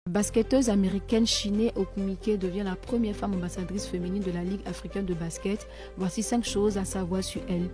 Basketteuse américaine Chiney Okumike devient la première femme ambassadrice féminine de la Ligue africaine de basket. Voici 5 choses à savoir sur elle.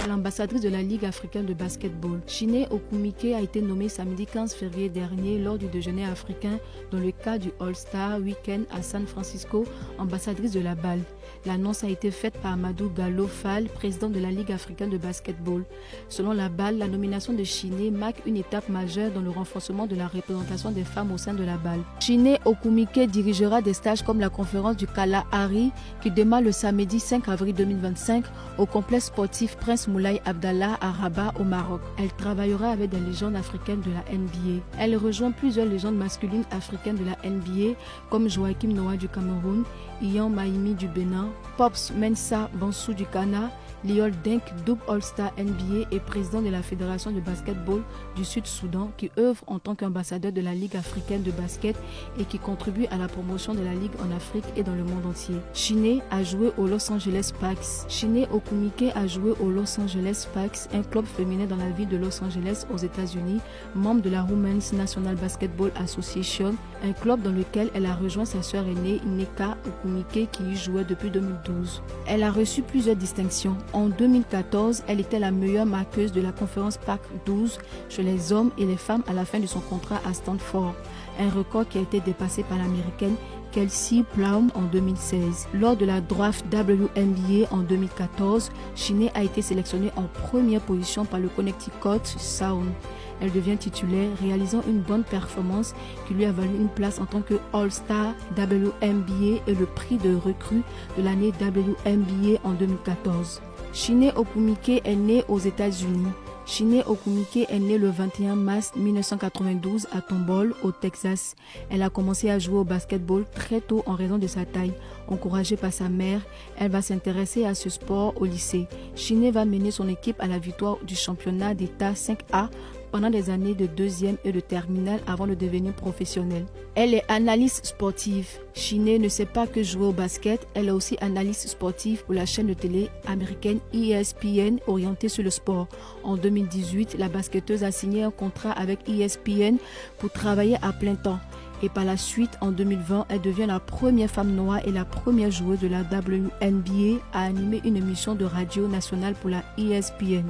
L'ambassadrice de la Ligue africaine de basketball. Chiney Okumike a été nommée samedi 15 février dernier lors du déjeuner africain dans le cadre du All-Star Weekend à San Francisco, ambassadrice de la balle. L'annonce a été faite par Amadou Gallo Fall, président de la Ligue africaine de basketball. Selon la balle, la nomination de Chiney marque une étape majeure dans le renforcement de la représentation des femmes au sein de la balle. Chiney Okumike dirigera des stages comme la conférence du Kalahari qui démarre le samedi 5 avril 2025 au complexe sportif Prince Moulay Abdallah à Rabat au Maroc. Elle travaillera avec des légendes africaines de la NBA. Elle rejoint plusieurs légendes masculines africaines de la NBA comme Joachim Noah du Cameroun, Ian Maïmi du Bénin, Pops Mensah Bansou du Ghana, Liol Denk, double All-Star NBA et président de la Fédération de basketball du Sud-Soudan qui œuvre en tant qu'ambassadeur de la Ligue africaine de basket et qui contribue à la promotion de la Ligue en Afrique et dans le monde entier. Chiney a joué aux Los Angeles Sparks. Chiney Okumike a joué aux Los Angeles Sparks, un club féminin dans la ville de Los Angeles aux États-Unis, membre de la Women's National Basketball Association, un club dans lequel elle a rejoint sa sœur aînée Nneka Okumike qui y jouait depuis 2012. Elle a reçu plusieurs distinctions. En 2014, elle était la meilleure marqueuse de la conférence Pac-12 chez les hommes et les femmes à la fin de son contrat à Stanford, un record qui a été dépassé par l'américaine Kelsey Plum en 2016. Lors de la draft WNBA en 2014, Chiney a été sélectionnée en première position par le Connecticut Sound. Elle devient titulaire, réalisant une bonne performance qui lui a valu une place en tant que All-Star WNBA et le prix de recrue de l'année WNBA en 2014. Chiney Okumike est née aux États-Unis. Chiney Okumike est née le 21 mars 1992 à Tomball, au Texas. Elle a commencé à jouer au basketball très tôt en raison de sa taille. Encouragée par sa mère, elle va s'intéresser à ce sport au lycée. Chiney va mener son équipe à la victoire du championnat d'État 5A pendant des années de deuxième et de terminale avant de devenir professionnelle. Elle est analyste sportive. Chiney ne sait pas que jouer au basket, elle est aussi analyste sportive pour la chaîne de télé américaine ESPN orientée sur le sport. En 2018, la basketteuse a signé un contrat avec ESPN pour travailler à plein temps. Et par la suite, en 2020, elle devient la première femme noire et la première joueuse de la WNBA à animer une émission de radio nationale pour la ESPN.